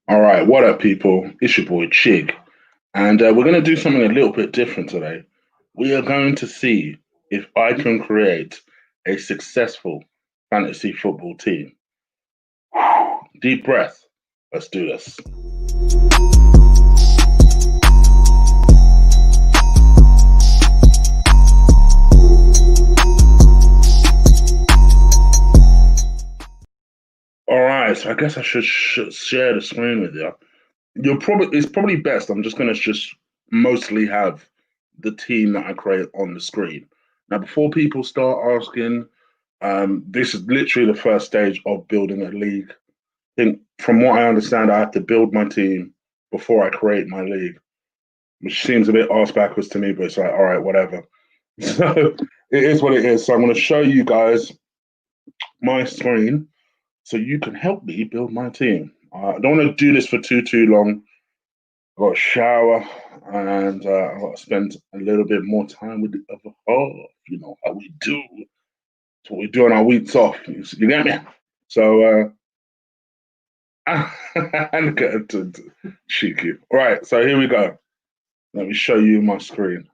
All right, what up, people? It's your boy Chig, and we're going to do something a little bit different today. We are going to see if I can create a successful fantasy football team. Deep breath. Let's do this. All right, so I guess I should share the screen with you. It's probably best. I'm just going to just mostly have the team that I create on the screen. Now, before people start asking, this is literally the first stage of building a league. I think, from what I understand, I have to build my team before I create my league, which seems a bit arse backwards to me, but it's like, all right, whatever. So it is what it is. So I'm going to show you guys my screen so you can help me build my team. I don't want to do this for too long. I've got a shower and I've got to spend a little bit more time with the other half. You know how we do. It's what we do on our weeks off. You get me? So look at it, cheeky. All right, so here we go. Let me show you my screen.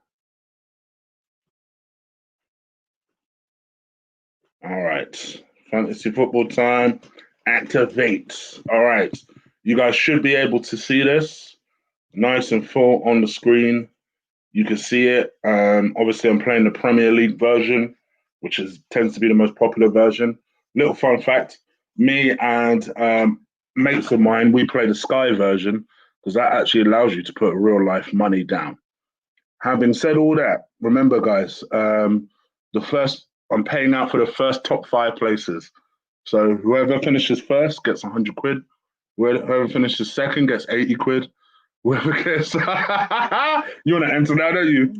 All right, fantasy football time. Activate. All right, you guys should be able to see this nice and full on the screen. You can see it. Obviously, I'm playing the Premier League version, which is tends to be the most popular version. Little fun fact: me and mates of mine, we play the Sky version because that actually allows you to put real life money down. Having said all that, remember, guys, the first I'm paying out for the first top five places. So whoever finishes first gets 100 quid. Whoever finishes second gets 80 quid. Whoever gets you want to enter that, don't you?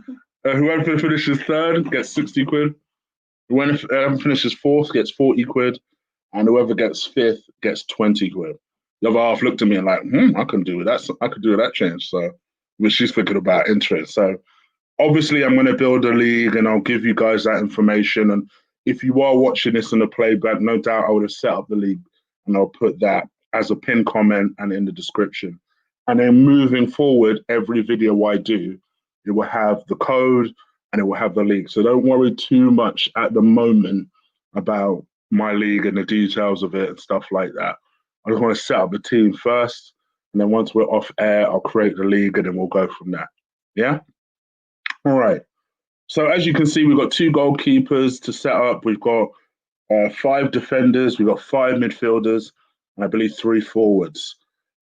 Whoever finishes third gets 60 quid. Whoever finishes fourth gets 40 quid, and whoever gets fifth gets 20 quid. The other half looked at me and like, I can do that. I could do that change. So, which she's thinking about interest. So obviously I'm going to build a league and I'll give you guys that information. And if you are watching this in the playback, no doubt I would have set up the league and I'll put that as a pinned comment and in the description. And then moving forward, every video I do, it will have the code and it will have the league. So don't worry too much at the moment about my league and the details of it and stuff like that. I just want to set up the team first. And then once we're off air, I'll create the league and then we'll go from there. Yeah? All right. So as you can see, we've got two goalkeepers to set up. We've got five defenders. We've got five midfielders, and I believe three forwards.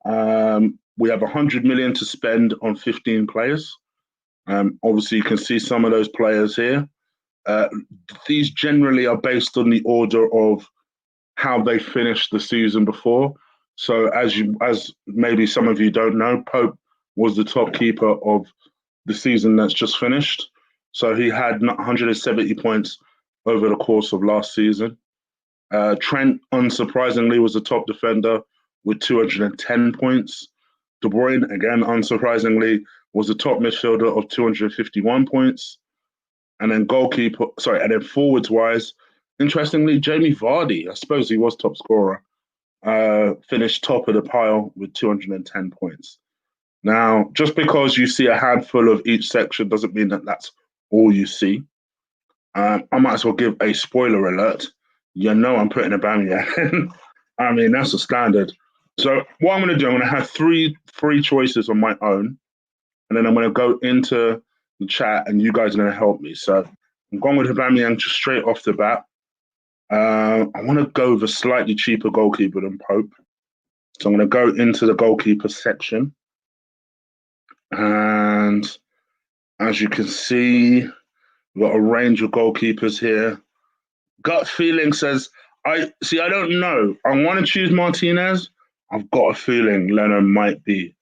We have 100 million to spend on 15 players. Obviously, you can see some of those players here. Uh, these generally are based on the order of how they finished the season before. So as maybe some of you don't know, Pope was the top keeper of the season that's just finished. So he had 170 points over the course of last season. Trent, unsurprisingly, was the top defender with 210 points. De Bruyne, again, unsurprisingly, was the top midfielder of 251 points. And then forwards wise, interestingly, Jamie Vardy, I suppose he was top scorer, finished top of the pile with 210 points. Now, just because you see a handful of each section doesn't mean that that's all you see. I might as well give a spoiler alert. You know I'm putting a Bamia. I mean, that's a standard. So what I'm going to do, I'm going to have three choices on my own, and then I'm going to go into the chat, and you guys are going to help me. So I'm going with Aubameyang just straight off the bat. I want to go with a slightly cheaper goalkeeper than Pope. So I'm going to go into the goalkeeper section. And as you can see, we've got a range of goalkeepers here. Gut feeling says, I don't know. I want to choose Martinez. I've got a feeling Leno might be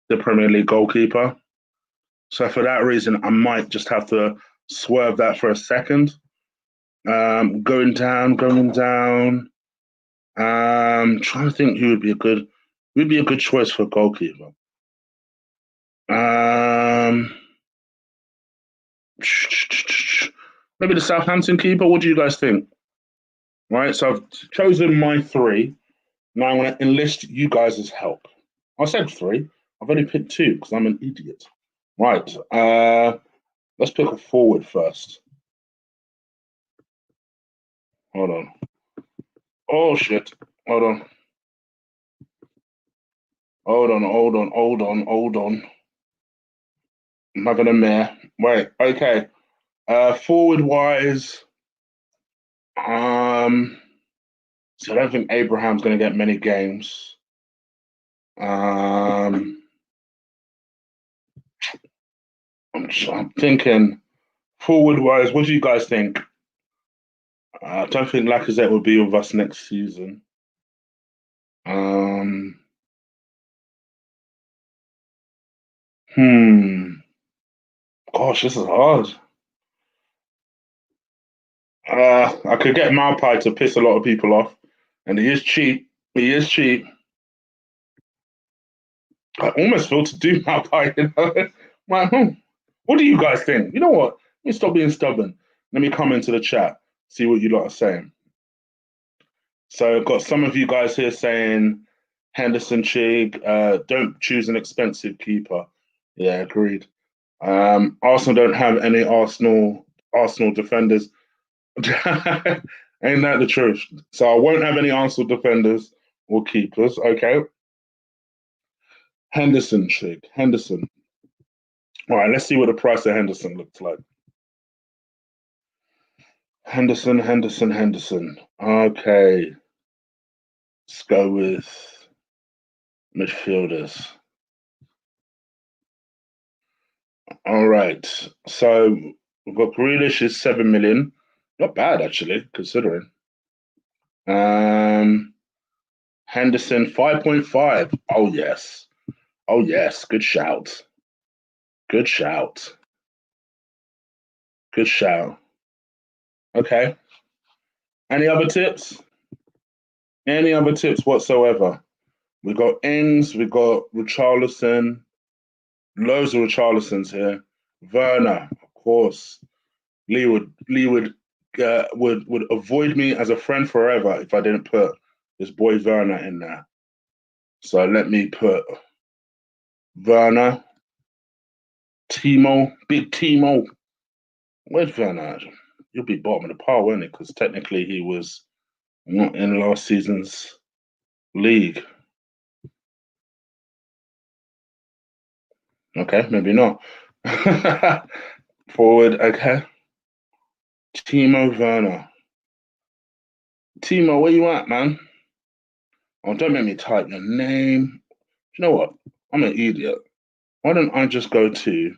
the Premier League goalkeeper. So for that reason, I might just have to swerve that for a second. Going down. Trying to think who would be a good choice for goalkeeper. Maybe the Southampton keeper. What do you guys think? Right, so I've chosen my three. Now I want to enlist you guys as help. I said three. I've only picked two because I'm an idiot. Right. Let's pick a forward first. Hold on. Oh shit. Hold on. Hold on. I'm having a mare. Wait, okay. Forward wise, so I don't think Abraham's gonna get many games. Um I'm thinking forward wise, what do you guys think? I don't think Lacazette will be with us next season. Um, hmm. Gosh, this is hard. I could get Malpai to piss a lot of people off, and he is cheap. He is cheap. I almost feel to do Malpai. You know, like, what do you guys think? You know what? Let me stop being stubborn. Let me come into the chat, see what you lot are saying. So, I've got some of you guys here saying Henderson, Chig. Don't choose an expensive keeper. Yeah, agreed. Arsenal don't have any Arsenal defenders. Ain't that the truth? So I won't have any Arsenal defenders or keepers. Okay. Henderson, Chig. Henderson. All right, let's see what the price of Henderson looks like. Henderson. Okay. Let's go with midfielders. All right. So we've got Grealish is 7 million. Not bad actually, considering. Um Henderson 5.5. Oh yes. Oh yes. Good shout. Good shout. Good shout. Okay. Any other tips? Any other tips whatsoever? We got Ings, we got Richarlison, loads of Richarlisons here. Werner, of course. Lee would avoid me as a friend forever if I didn't put this boy Werner in there. So let me put Werner, Timo, big Timo. Where's Werner? You'll be bottom of the pile, won't it? Because technically he was not in last season's league. Okay, maybe not. Forward, okay. Timo Werner. Timo, where you at, man? Oh, don't make me type your name. You know what? I'm an idiot. Why don't I just go to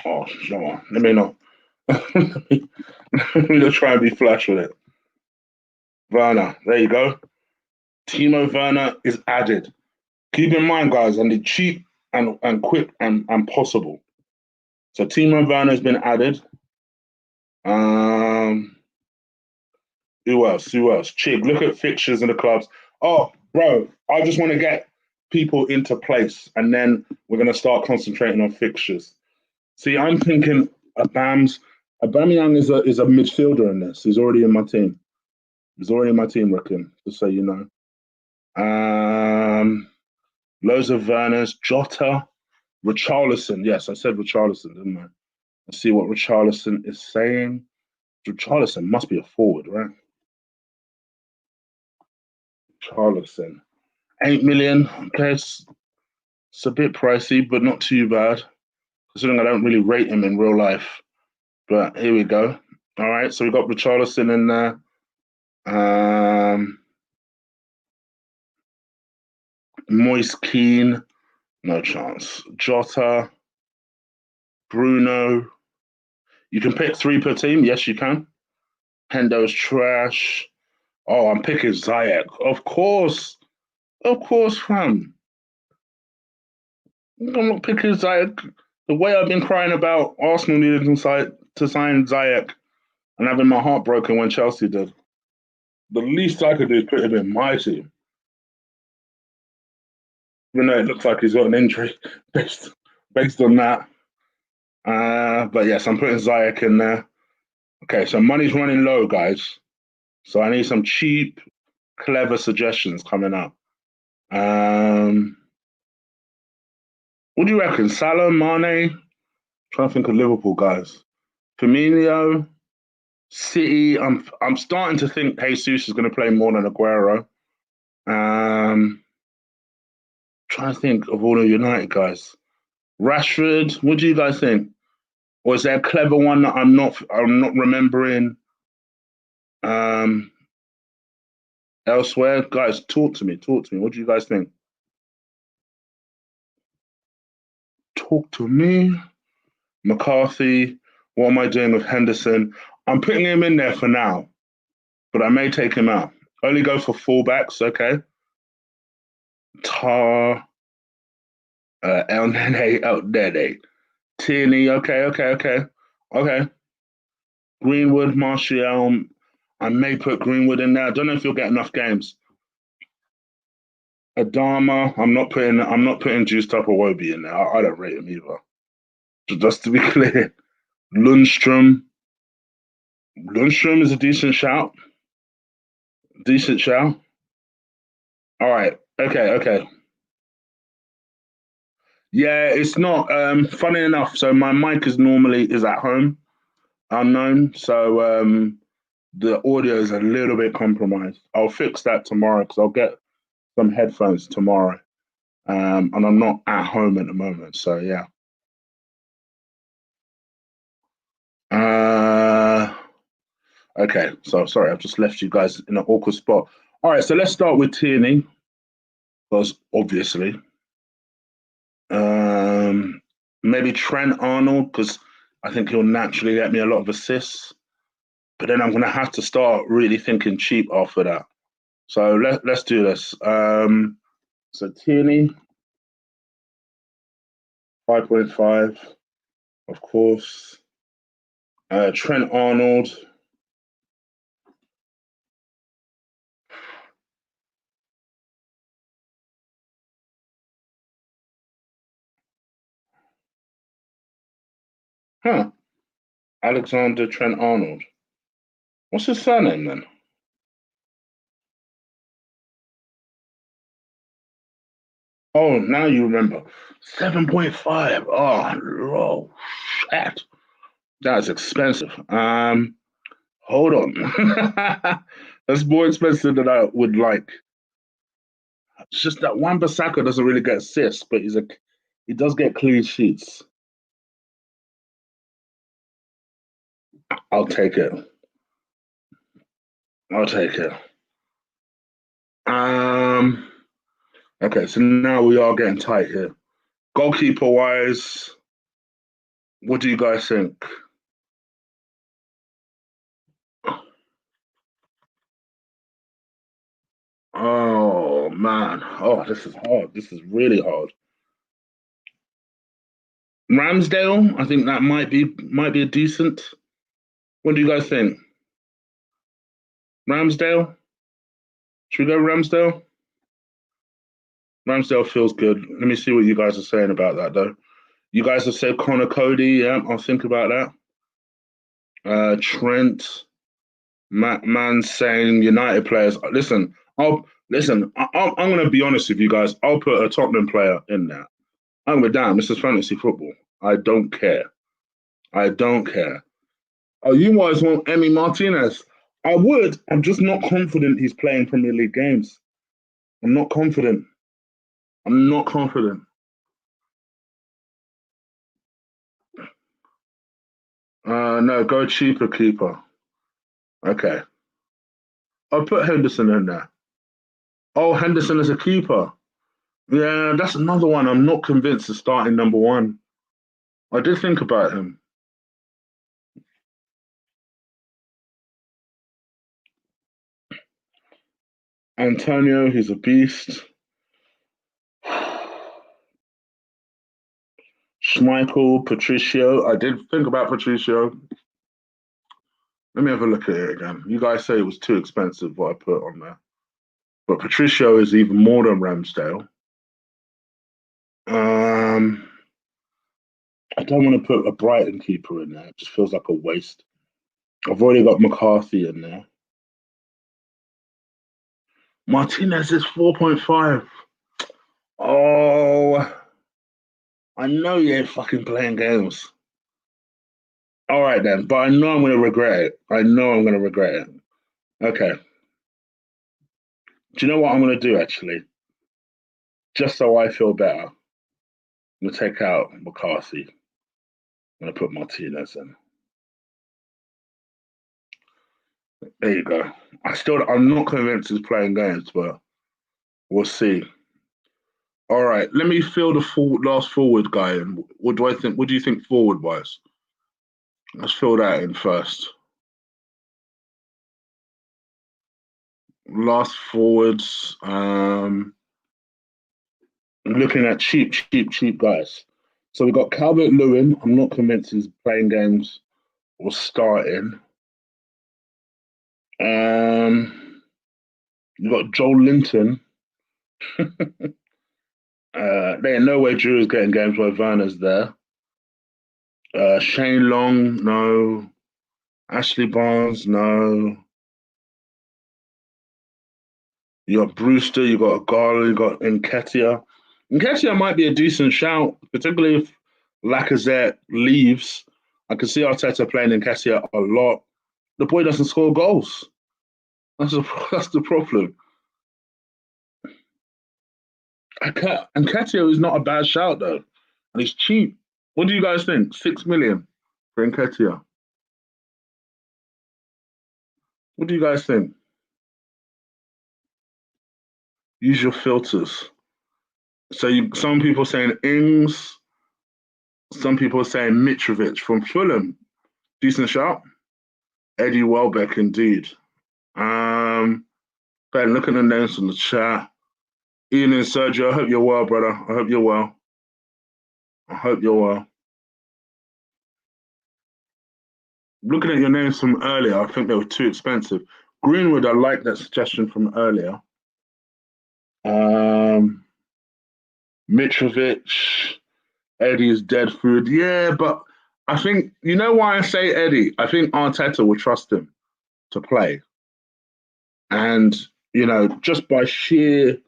oh no, let me not. Let me just try and be flash with it. Werner, there you go. Timo Werner is added. Keep in mind, guys, and the cheap and quick and possible. So Timo Werner has been added. Um, who else? Who else? Chig, look at fixtures in the clubs. Oh, bro, I just want to get people into place, and then we're gonna start concentrating on fixtures. See, I'm thinking Aubameyang is a midfielder in this. He's already in my team. He's already in my team, reckon. Just so you know. Loads of Werners, Jota, Richarlison. Yes, I said Richarlison, didn't I? Let's see what Richarlison is saying. Richarlison must be a forward, right? Richarlison. 8 million. Okay, it's a bit pricey, but not too bad. Considering I don't really rate him in real life. But here we go. All right, so we got Richarlison in there. Moise Keane, no chance. Jota, Bruno. You can pick three per team. Yes, you can. Hendo's trash. Oh, I'm picking Ziyech. Of course, fam. I'm not picking Ziyech. The way I've been crying about Arsenal needing to sign Ziyech and having my heart broken when Chelsea did. The least I could do is put him in my team. Even though it looks like he's got an injury based based on that. But yes, I'm putting Ziyech in there. Okay, so money's running low, guys. So I need some cheap. clever suggestions coming up. What do you reckon? Salah, Mane? Trying to think of Liverpool guys. Firmino, City. I'm starting to think Jesus is going to play more than Aguero. Trying to think of all the United guys. Rashford. What do you guys think? Or is there a clever one that I'm not remembering? Elsewhere, guys, talk to me. Talk to me. What do you guys think? Talk to me. McCarthy. What am I doing with Henderson? I'm putting him in there for now, but I may take him out. Only go for fullbacks, okay? Tar, El Nene, El Nene. Tierney, okay. Greenwood, Martial. I may put Greenwood in there. I don't know if you'll get enough games. Adama, I'm not putting Juiced Up or Wobie in there. I don't rate him either. Just to be clear. Lundstrom. Lundstrom is a decent shout. Decent shout. All right. Okay. Yeah, it's not funny enough. So my mic is at home, unknown. So the audio is a little bit compromised. I'll fix that tomorrow because I'll get some headphones tomorrow. And I'm not at home at the moment. So yeah. Okay, so sorry, I've just left you guys in an awkward spot. All right, so let's start with Tierney, because obviously. Maybe Trent Arnold, because I think he'll naturally get me a lot of assists. But then I'm going to have to start really thinking cheap after that. So let's do this. So Tierney, 5.5, of course. Trent Arnold. Alexander Trent Arnold. What's his surname then? Oh, now you remember. 7.5. Oh, shit. That's expensive. Hold on. That's more expensive than I would like. It's just that Wan-Bissaka doesn't really get assists, but he does get clean sheets. I'll take it. Okay, so now we are getting tight here. Goalkeeper wise, what do you guys think? Oh man. Oh, this is hard. This is really hard. Ramsdale, I think that might be a decent. What do you guys think? Ramsdale? Should we go Ramsdale? Ramsdale feels good. Let me see what you guys are saying about that, though. You guys have said Connor Cody. Yeah, I'll think about that. Trent, man saying United players. Listen, I'm going to be honest with you guys. I'll put a Tottenham player in there. I'm with damn. This is fantasy football. I don't care. Oh, you guys want Emi Martinez? I would. I'm just not confident he's playing Premier League games. I'm not confident. No, go cheaper keeper. Okay. I'll put Henderson in there. Oh, Henderson is a keeper. Yeah, that's another one. I'm not convinced of starting number one. I did think about him. Antonio, he's a beast. Schmeichel, Patricio. I did think about Patricio. Let me have a look at it again. You guys say it was too expensive what I put on there. But Patricio is even more than Ramsdale. I don't want to put a Brighton keeper in there. It just feels like a waste. I've already got McCarthy in there. Martinez is 4.5. Oh, I know you ain't fucking playing games. All right then, but I know I'm gonna regret it. I know I'm gonna regret it. Okay. Do you know what I'm gonna do actually? Just so I feel better, I'm gonna take out McCarthy. I'm gonna put Martinez in. There you go. I'm not convinced he's playing games, but we'll see. All right, let me fill the last forward guy in. What do I think? What do you think forward wise? Let's fill that in first. Last forwards. Looking at cheap guys. So we've got Calvert Lewin. I'm not convinced he's playing games or starting. You've got Joel Linton. There ain't no way Drew is getting games while Werner's there. Shane Long, no. Ashley Barnes, no. You got Brewster, you got Garland, you got Nketiah. Nketiah might be a decent shout, particularly if Lacazette leaves. I can see Arteta playing Nketiah a lot. The boy doesn't score goals. That's the problem. Nketiah is not a bad shout though, and he's cheap. What do you guys think? 6 million for Nketiah. What do you guys think? Use your filters. So some people saying Ings, some people are saying Mitrovic from Fulham. Decent shout. Eddie Welbeck indeed. Ben, look at the names from the chat. Ian and Sergio, I hope you're well, brother. I hope you're well. I hope you're well. Looking at your names from earlier, I think they were too expensive. Greenwood, I like that suggestion from earlier. Mitrovic, Eddie's dead food. Yeah, but I think, you know why I say Eddie? I think Arteta will trust him to play. And, just by sheer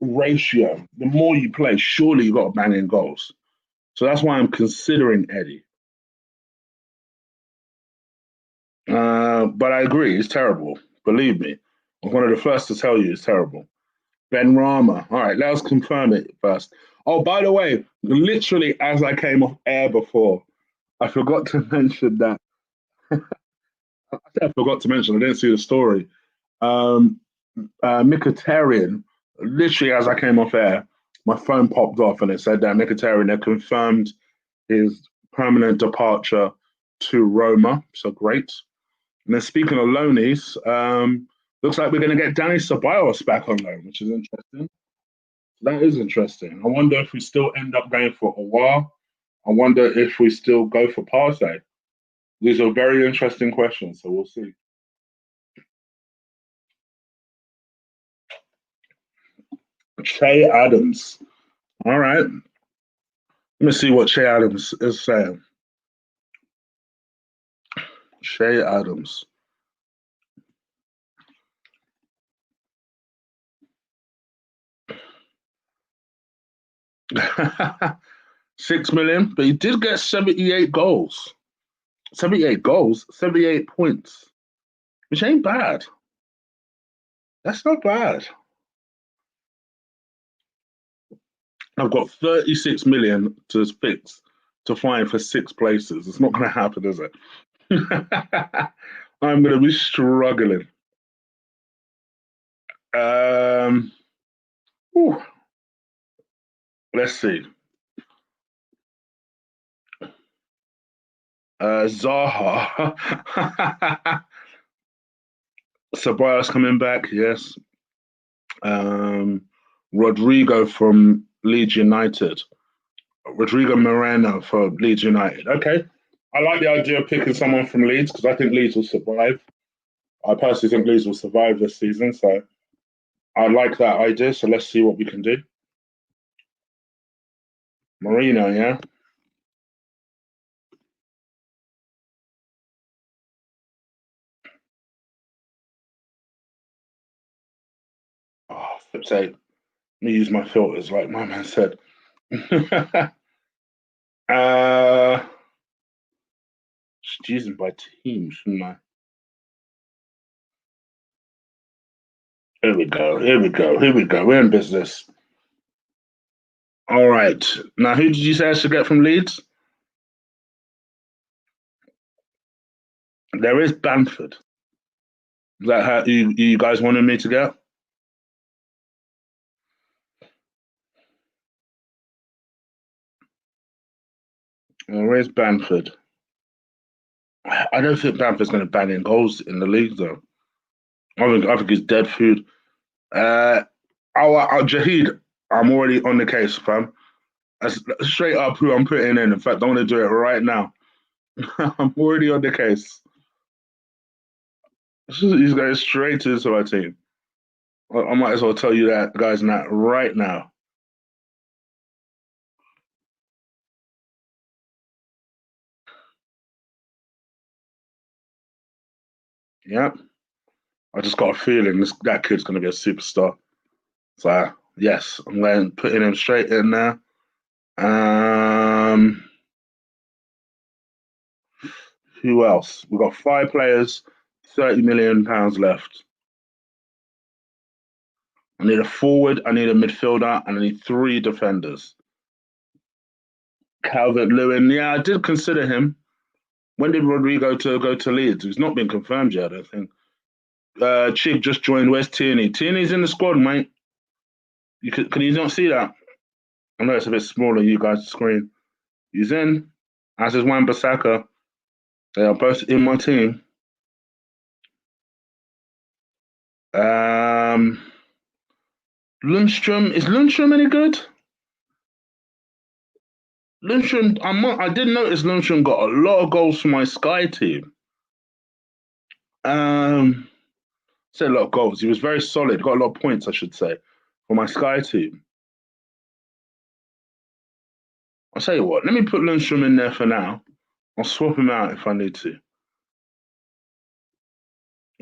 ratio, the more you play, surely you got to bang in goals. So that's why I'm considering Eddie. But I agree, it's terrible. Believe me. I'm one of the first to tell you it's terrible. Ben Rama. All right, let's confirm it first. Oh, by the way, literally as I came off air before, I forgot to mention that. I forgot to mention, I didn't see the story. Um, Mkhitaryan, literally as I came off air, my phone popped off and it said that Mkhitaryan had confirmed his permanent departure to Roma. So great. And then speaking of loanies, looks like we're going to get Danny Ceballos back on loan, which is interesting. That is interesting. I wonder if we still end up going for Aouar. I wonder if we still go for Partey. These are very interesting questions, so we'll see. Che Adams. All right. Let me see what Che Adams is saying. Che Adams. $6 million, but he did get 78 goals. 78 goals, 78 points, which ain't bad. That's not bad. I've got 36 million to fix to find for 6 places. It's not going to happen, is it? I'm going to be struggling. Um, let's see. Zaha. Ceballos coming back, yes. Rodrigo from Leeds United. Rodrigo Moreno for Leeds United. Okay. I like the idea of picking someone from Leeds because I think Leeds will survive. I personally think Leeds will survive this season. So I like that idea. So let's see what we can do. Marino, yeah. Say, let me use my filters, like my man said. Just using by team, shouldn't I? Here we go. Here we go. Here we go. We're in business. All right. Now, who did you say I should get from Leeds? There is Bamford. Is that how you guys wanted me to get? There is Bamford. I don't think Bamford's going to bang in goals in the league, though. I think he's dead food. Jahid, I'm already on the case, fam. That's straight up who I'm putting in. In fact, I want to do it right now. I'm already on the case. He's going straight to the team. I might as well tell you that, guys, that right now. Yeah. I just got a feeling that kid's going to be a superstar. So, yes, I'm going putting him straight in there. Who else? We've got 5 players, £30 million left. I need a forward, I need a midfielder, and I need 3 defenders. Calvert-Lewin, yeah, I did consider him. When did Rodrigo go to Leeds? It's not been confirmed yet, I don't think. Chig just joined. Where's Tierney? Tierney's in the squad, mate. Can you not see that? I know it's a bit smaller, you guys' screen. He's in. As is Wan-Bissaka. They are both in my team. Lundstrom, is Lundstrom any good? Lundstrom, I did notice Lundstrom got a lot of goals for my Sky team. Say a lot of goals. He was very solid. Got a lot of points, I should say, for my Sky team. I'll tell you what. Let me put Lundstrom in there for now. I'll swap him out if I need to.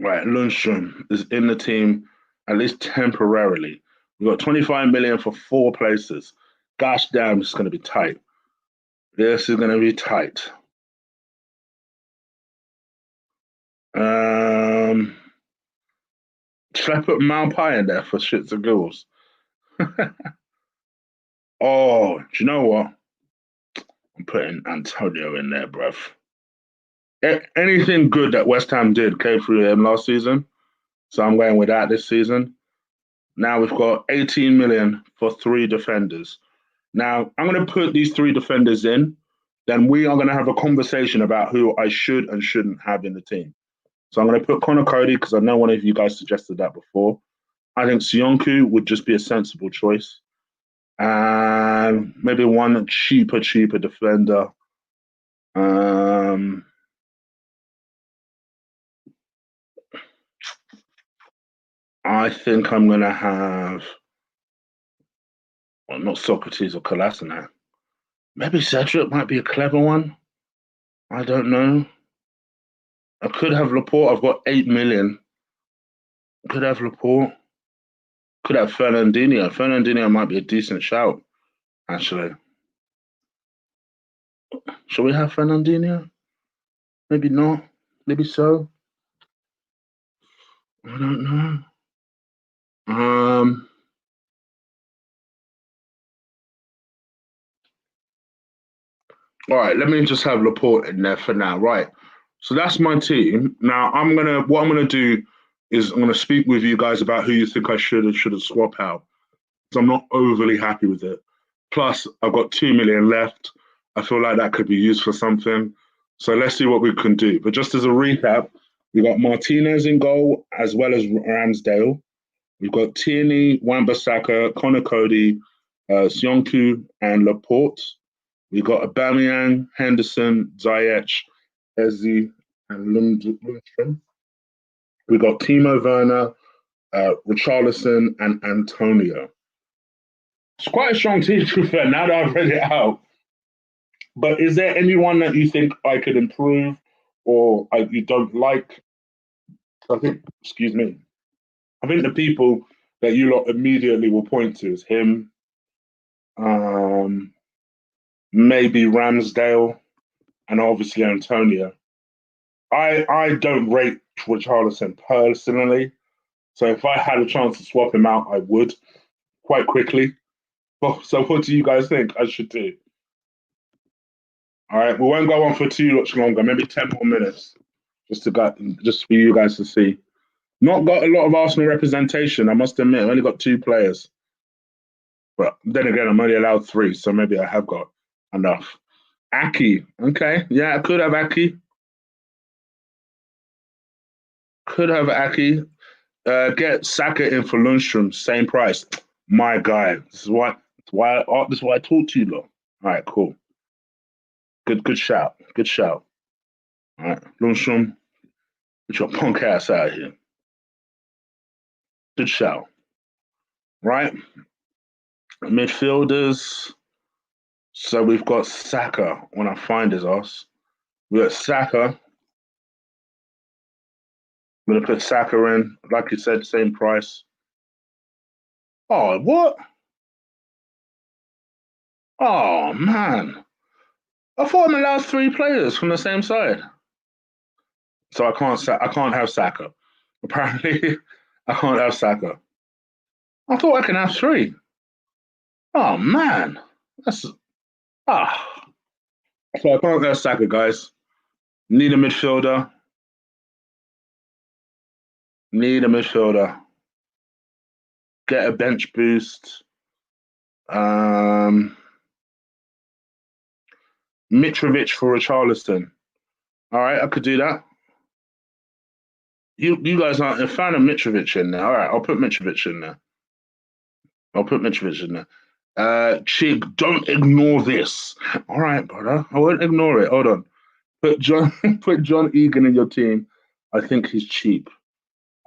Right, Lundstrom is in the team at least temporarily. We've got 25 million for 4 places. Gosh damn, it's going to be tight. This is going to be tight. Should I put Malpai in there for shits and giggles? Oh, do you know what? I'm putting Antonio in there, bruv. Anything good that West Ham did came through him last season, so I'm going with that this season. Now we've got 18 million for 3 defenders. Now I'm going to put these 3 defenders in. Then we are going to have a conversation about who I should and shouldn't have in the team. So I'm going to put Connor Cody because I know one of you guys suggested that before. I think Sionku would just be a sensible choice. And maybe one cheaper defender. I think I'm going to have, well, not Socrates or Kolasinac. Maybe Cedric might be a clever one. I don't know. I could have Laporte. I've got 8 million. Could have Laporte. Could have Fernandinho. Fernandinho might be a decent shout, actually. Shall we have Fernandinho? Maybe not. Maybe so. I don't know. All right, let me just have Laporte in there for now. Right. So that's my team. Now what I'm gonna do is I'm gonna speak with you guys about who you think I should and shouldn't swap out. Because I'm not overly happy with it. Plus, I've got 2 million left. I feel like that could be used for something. So let's see what we can do. But just as a recap, we've got Martinez in goal as well as Ramsdale. We've got Tierney, Wan-Bissaka, Connor Cody, Sionku, and Laporte. We've got Aubameyang, Henderson, Ziyech, Eze, and Lundstrom. We've got Timo Werner, Richarlison, and Antonio. It's quite a strong team, to be fair, now that I've read it out. But is there anyone that you think I could improve or you don't like? I think, excuse me, I think the people that you lot immediately will point to is him, um, maybe Ramsdale, and obviously Antonio. I don't rate Richarlison personally, so if I had a chance to swap him out, I would quite quickly. Well, so what do you guys think I should do? All right, we won't go on for too much longer, maybe 10 more minutes, just for you guys to see. Not got a lot of Arsenal representation, I must admit. I've only got two players. But then again, I'm only allowed three, so maybe I have got enough. Aki. Okay. Yeah, I could have Aki. Could have Aki. Get Saka in for Lundstrom, same price. My guy. This is why I talk to you lot. All right, cool. Good shout. Good shout. All right. Lundstrom, get your punk ass out of here. Good shout. Right? Midfielders. So we've got Saka when I find his ass. We got Saka. I'm gonna put Saka in, like you said, same price. Oh, what? Oh man. I thought I'm allowed three players from the same side. So I can't have Saka. Apparently, I can't have Saka. I thought I can have three. Oh man. That's ah. So I can't have Saka, guys. Need a midfielder. Need a midfielder. Get a bench boost. Um Mitrovic for Richarlison. All right, I could do that. You guys aren't a fan of Mitrovic in there. All right, I'll put Mitrovic in there. I'll put Mitrovic in there. Chig, don't ignore this. All right, brother. I won't ignore it. Hold on. Put John put John Egan in your team. I think he's cheap.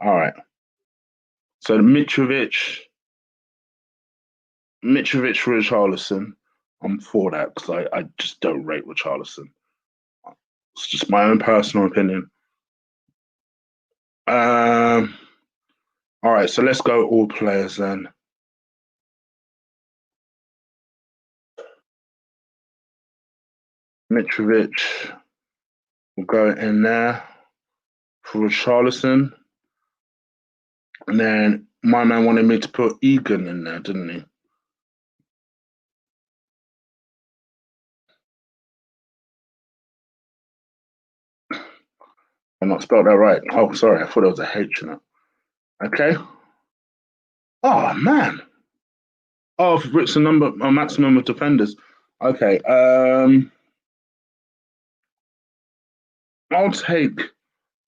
All right. So Mitrovic for Richarlison. I'm for that because I just don't rate Richarlison. It's just my own personal opinion. Um, all right, so let's go all players then. Mitrovic will go in there for Richarlison. And then my man wanted me to put Egan in there, didn't he? I'm not spelled that right. Oh, sorry, I thought there was a H in it. Okay. Oh man. Oh, it's a maximum of defenders. Okay. I'll take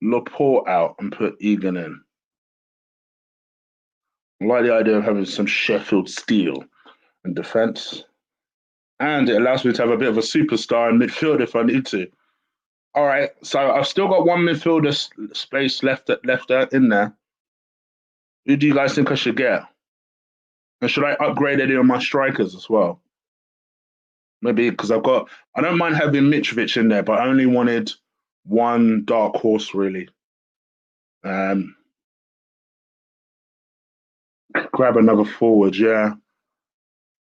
Laporte out and put Egan in. I like the idea of having some Sheffield steel in defence. And it allows me to have a bit of a superstar in midfield if I need to. All right, so I've still got one midfielder space left in there. Who do you guys think I should get? And should I upgrade any of my strikers as well? Maybe because I don't mind having Mitrovic in there, but I only wanted one dark horse really. Um, grab another forward, yeah.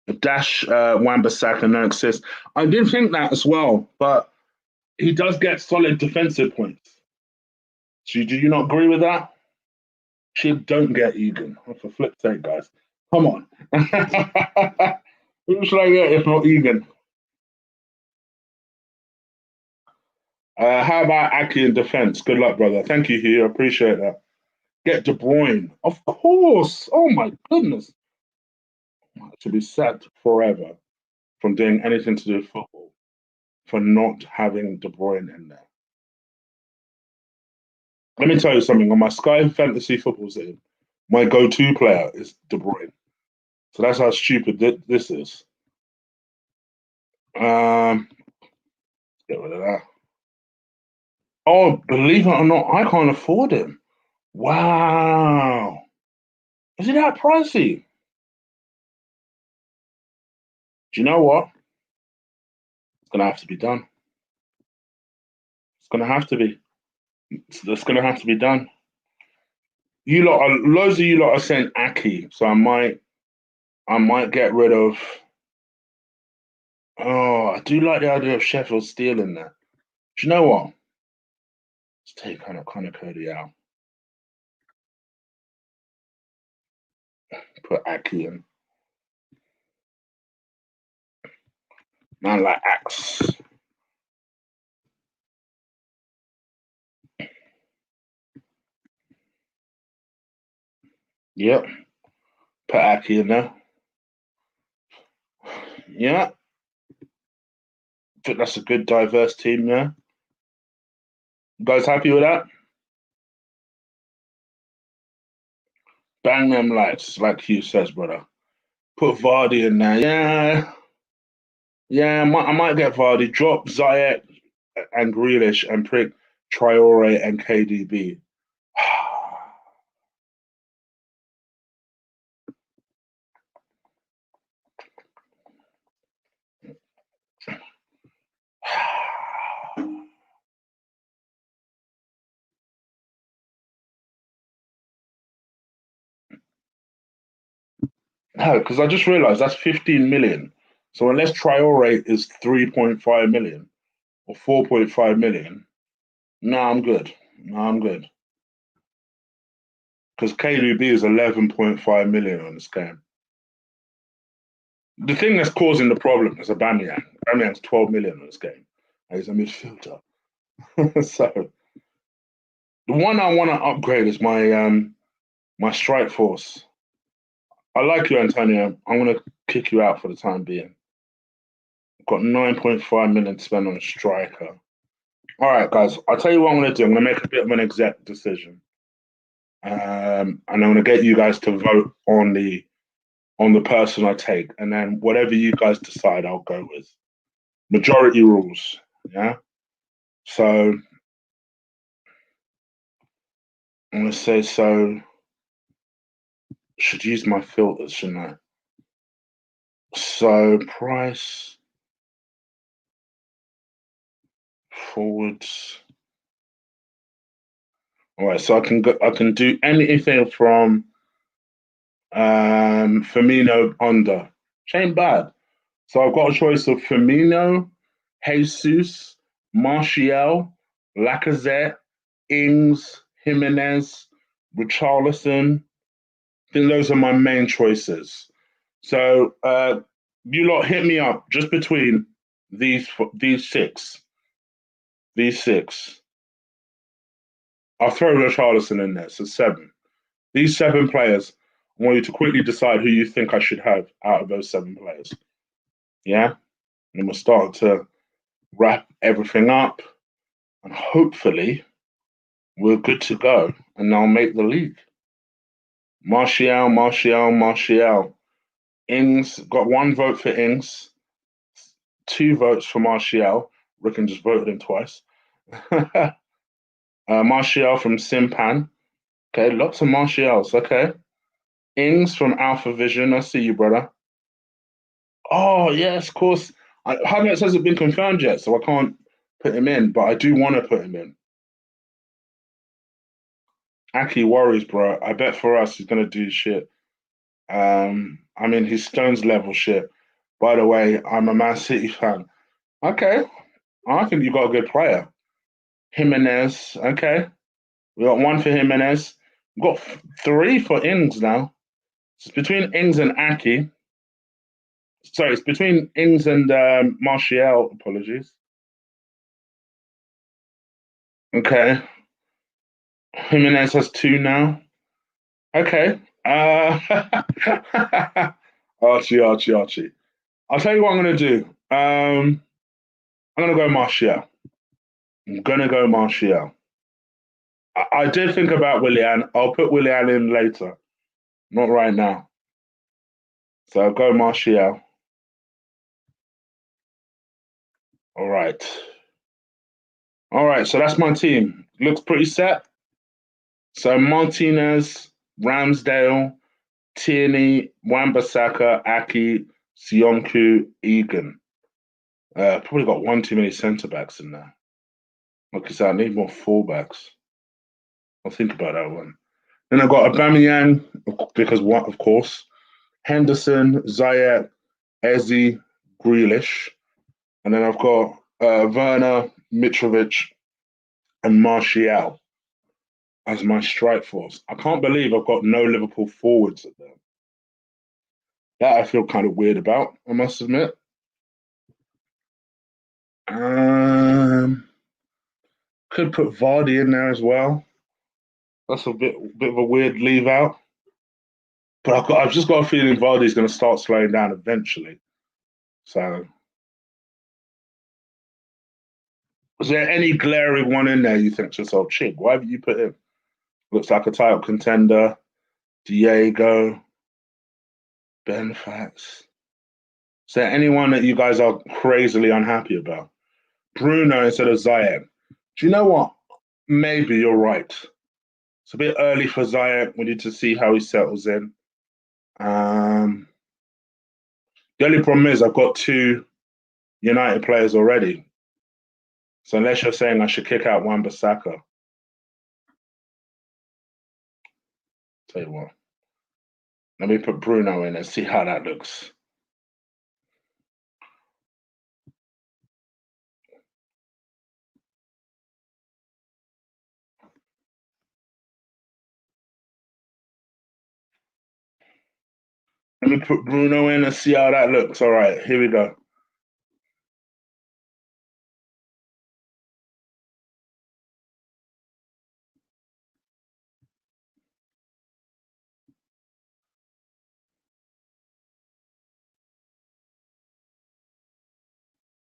A dash Wan-Bissaka, no assist. I did think that as well, but he does get solid defensive points. So do you not agree with that? Chig, don't get Egan. Oh, for flip's sake, guys. Come on. Who should I get if not Egan? How about Aki in defense? Good luck, brother. Thank you, Hugh. I appreciate that. Get De Bruyne. Of course. Oh, my goodness. To be sad forever from doing anything to do with football for not having De Bruyne in there. Let me tell you something. On my Sky Fantasy Football team, my go-to player is De Bruyne. So that's how stupid this is. Get rid of that. Oh, believe it or not, I can't afford him. Wow. Is it that pricey? Do you know what? It's going to have to be done. It's going to have to be. It's going to have to be done. You lot are loads of you lot are saying Aki, so I might get rid of. Oh, I do like the idea of Sheffield stealing that. Do you know what? Let's take Connor Cody out. Put Aki in. Man like Axe. Yep. Put Aki in there. Yeah. I think that's a good diverse team there. You guys happy with that? Bang them lights, like Hugh says, brother. Put Vardy in there. Yeah. Yeah, I might get Vardy. Drop Ziyech and Grealish and prick Traore and KDB. No, because I just realized that's 15 million. So unless Traore is 3.5 million or 4.5 million, no, I'm good. No, I'm good. Because KDB is 11.5 million on this game. The thing that's causing the problem is Aubameyang. Aubameyang's 12 million on this game. And he's a midfielder. So the one I want to upgrade is my strike force. I like you, Antonio. I'm going to kick you out for the time being. I've got 9.5 million to spend on a striker. All right, guys. I'll tell you what I'm going to do. I'm going to make a bit of an exec decision, and I'm going to get you guys to vote on the person I take, and then whatever you guys decide, I'll go with. Majority rules. Yeah. So I'm going to say so. Should use my filters, shouldn't I? So price forwards. All right, so I can do anything from Firmino under. Shame bad. So I've got a choice of Firmino, Jesus, Martial, Lacazette, Ings, Jimenez, Richarlison. I think those are my main choices. So you lot hit me up just between these six. These six. I'll throw Richarlison in there, so seven. These seven players, I want you to quickly decide who you think I should have out of those seven players. Yeah? And we're starting to wrap everything up, and hopefully we're good to go, and I'll make the league. Martial. Ings, got one vote for Ings, two votes for Martial. Rickon just voted him twice. Martial from Simpan. Okay, lots of Martials. Okay. Ings from Alpha Vision. I see you, brother. Oh, yes, of course. Havertz hasn't been confirmed yet, so I can't put him in, but I do want to put him in. Aki worries, bro. I bet for us he's going to do shit. I mean, he's Stones level shit. By the way, I'm a Man City fan. Okay. I think you got a good player. Jimenez. Okay. We got one for Jimenez. We've got three for Ings now. It's between Ings and Aki. Sorry, it's between Ings and Martial. Apologies. Okay. Jimenez has two now. Okay. Archie. I'll tell you what I'm going to do. I'm going to go Martial. I'm going to go Martial. I did think about Willian. I'll put Willian in later, not right now. So I'll go Martial. All right. All right, so that's my team. Looks pretty set. So Martinez, Ramsdale, Tierney, Wan-Bissaka, Aki, Sionku, Egan. Probably got one too many centre backs in there. Like I said, I need more fullbacks. I'll think about that one. Then I've got Aubameyang, because what, of course. Henderson, Ziyech, Eze, Grealish. And then I've got Werner, Mitrovic, and Martial as my strike force. I can't believe I've got no Liverpool forwards at there. That I feel kind of weird about, I must admit. Could put Vardy in there as well. That's a bit of a weird leave out. But I've just got a feeling Vardy's going to start slowing down eventually. So, is there any glaring one in there you think to yourself, Chig, why have you put him? Looks like a title contender. Diego, Ben Fax. Is there anyone that you guys are crazily unhappy about? Bruno instead of Ziyech. Do you know what? Maybe you're right. It's a bit early for Ziyech. We need to see how he settles in. The only problem is I've got 2 United players already. So unless you're saying I should kick out Wan-Bissaka, tell you what, let me put Bruno in and see how that looks. Let me put Bruno in and see how that looks. All right, here we go.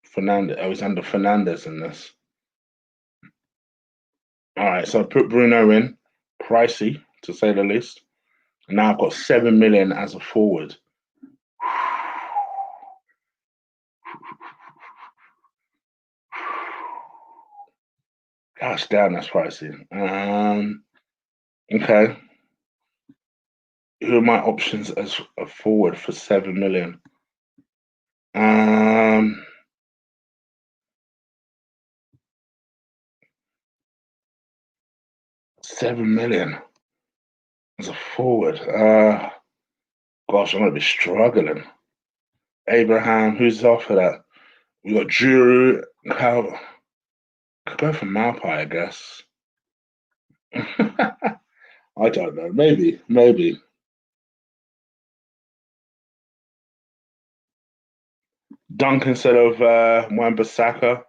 Fernandez. Oh, he's under Fernandez in this. All right, so I put Bruno in. Pricey, to say the least. And now I've got 7 million as a forward. Gosh damn, that's pricey. Okay. Who are my options as a forward for 7 million? 7 million as a forward. Gosh, I'm gonna be struggling. Abraham, who's off for that? We got Juru. How could go for Malpai, I guess. I don't know. Maybe. Dunk instead of Wan-Bissaka.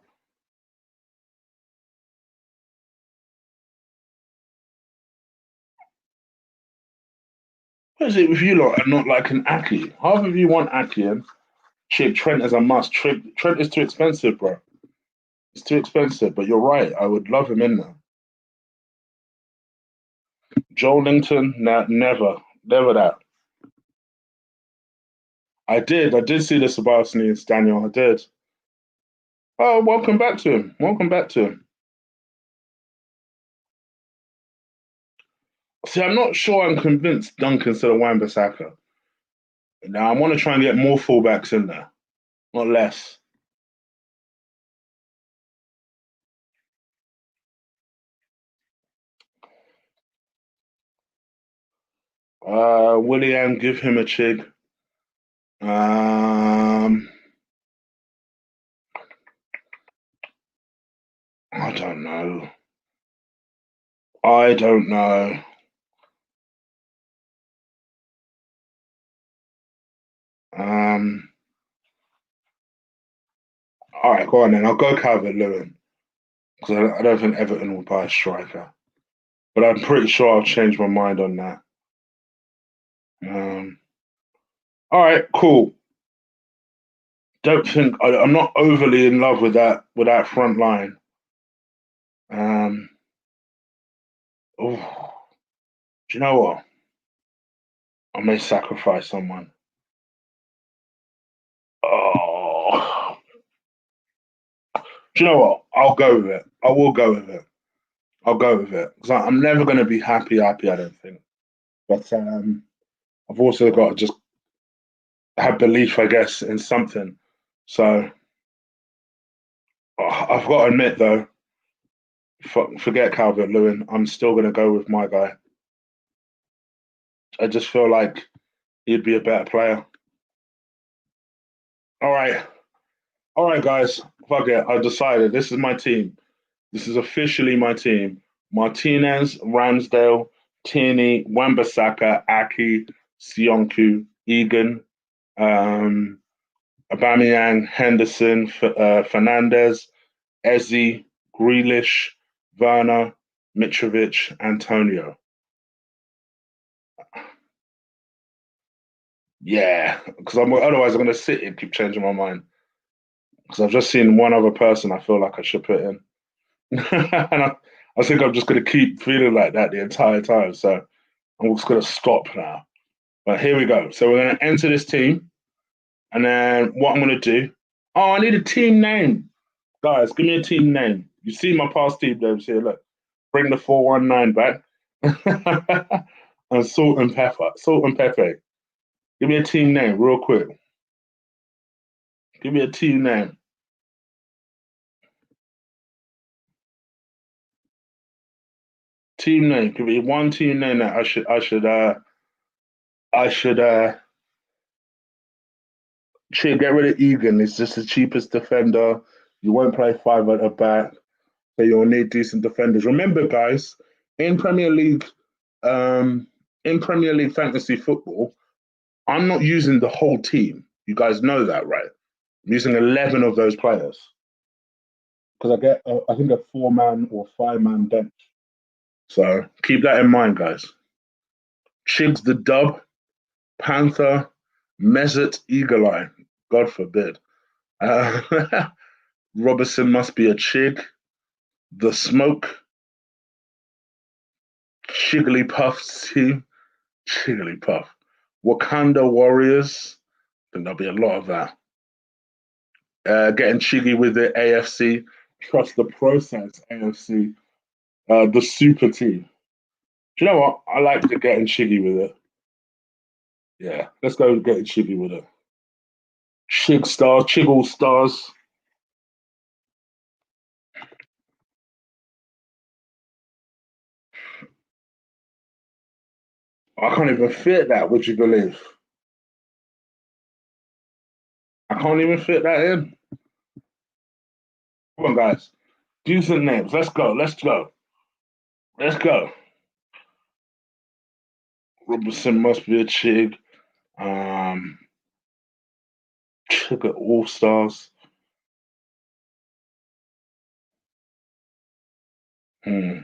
What is it with you lot and not like an Aki? Half of you want Aki and shit, Trent as a must. Trent is too expensive, bro. It's too expensive, but you're right. I would love him in there. Joe Linton, nah, never that. I did see the Sebastian Daniel. I did. Oh, welcome back to him. Welcome back to him. See, I'm not sure I'm convinced Duncan instead of Wan-Bissaka. Now, I want to try and get more fullbacks in there, not less. William, give him a Chig. I don't know. I don't know. All right, go on then. I'll go Calvert-Lewin because I don't think Everton will buy a striker, but I'm pretty sure I'll change my mind on that. Um, all right, cool. Don't think I'm not overly in love with that front line. Oh, do you know what? I may sacrifice someone. Oh, do you know what? I'll go with it. I will go with it. I'll go with it because I'm never going to be happy. I don't think. But I've also got to just have belief, I guess, in something. So I've got to admit, though, forget Calvert Lewin. I'm still going to go with my guy. I just feel like he'd be a better player. All right. All right, guys. Fuck it. I decided this is my team. This is officially my team. Martinez, Ramsdale, Tierney, Wan-Bissaka, Aki, Sionku, Egan, um, Aubameyang, Henderson, Fernandez, Eze, Grealish, Werner, Mitrovic, Antonio. Yeah, because otherwise I'm going to sit and keep changing my mind. Because I've just seen one other person I feel like I should put in. And I think I'm just going to keep feeling like that the entire time. So I'm just going to stop now. But here we go. So we're going to enter this team. And then what I'm going to do. Oh, I need a team name. Guys, give me a team name. You see my past team names here. Look, bring the 419 back. And salt and pepper. Salt and pepper. Give me a team name real quick. Give me a team name. Team name. Give me one team name that I should Chig, get rid of Egan. He's just the cheapest defender. You won't play five at the back, so you'll need decent defenders. Remember, guys, in Premier League, um, in Premier League fantasy football, I'm not using the whole team. You guys know that, right? I'm using 11 of those players because I get, I think, a 4-man or 5-man bench. So keep that in mind, guys. Chig's the dub, Panther, Mesut, Eagle Eye. God forbid. Robertson must be a Chig. The Smoke, Chigglypuff team, Chigglypuff. Wakanda Warriors, I think there'll be a lot of that. Getting Chiggy with the AFC, trust the process, AFC. The Super Team. Do you know what? I like the getting Chiggy with it. Yeah, let's go getting Chiggy with it. Chig Stars, Chiggle Stars. I can't even fit that, would you believe? I can't even fit that in. Come on, guys. Decent names. Let's go. Let's go. Let's go. Robertson must be a Chig. Um, Chig at All Stars. Hmm.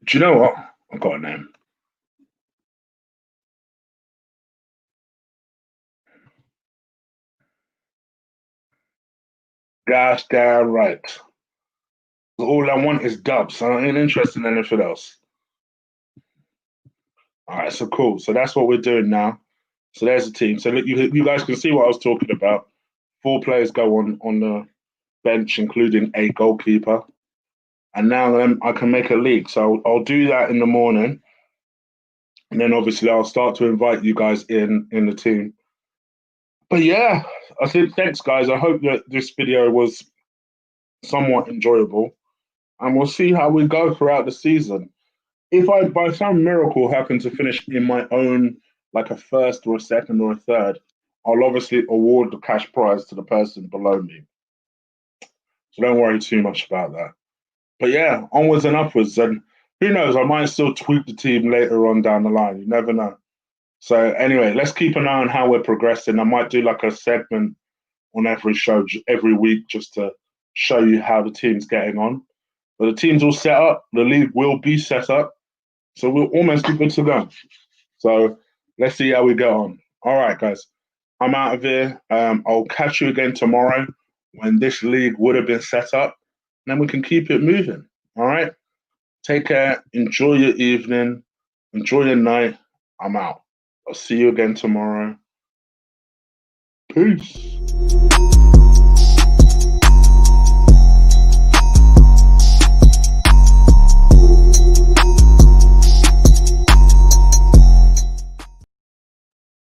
Do you know what? I've got a name. Gosh damn right. All I want is dubs. I ain't interested in anything else. All right, so cool. So that's what we're doing now. So there's the team. So look, you guys can see what I was talking about. 4 players go on the bench, including a goalkeeper. And now I can make a league. So I'll do that in the morning. And then obviously I'll start to invite you guys in the team. But yeah, I said thanks, guys. I hope that this video was somewhat enjoyable. And we'll see how we go throughout the season. If I, by some miracle, happen to finish in my own, like a first or a second or a third, I'll obviously award the cash prize to the person below me. So don't worry too much about that. But yeah, onwards and upwards. And who knows, I might still tweak the team later on down the line. You never know. So anyway, let's keep an eye on how we're progressing. I might do like a segment on every show every week just to show you how the team's getting on. But the team's all set up. The league will be set up. So we'll almost be good to go. So let's see how we get on. All right, guys. I'm out of here. I'll catch you again tomorrow when this league would have been set up. And then we can keep it moving. All right. Take care. Enjoy your evening. Enjoy your night. I'm out. I'll see you again tomorrow. Peace.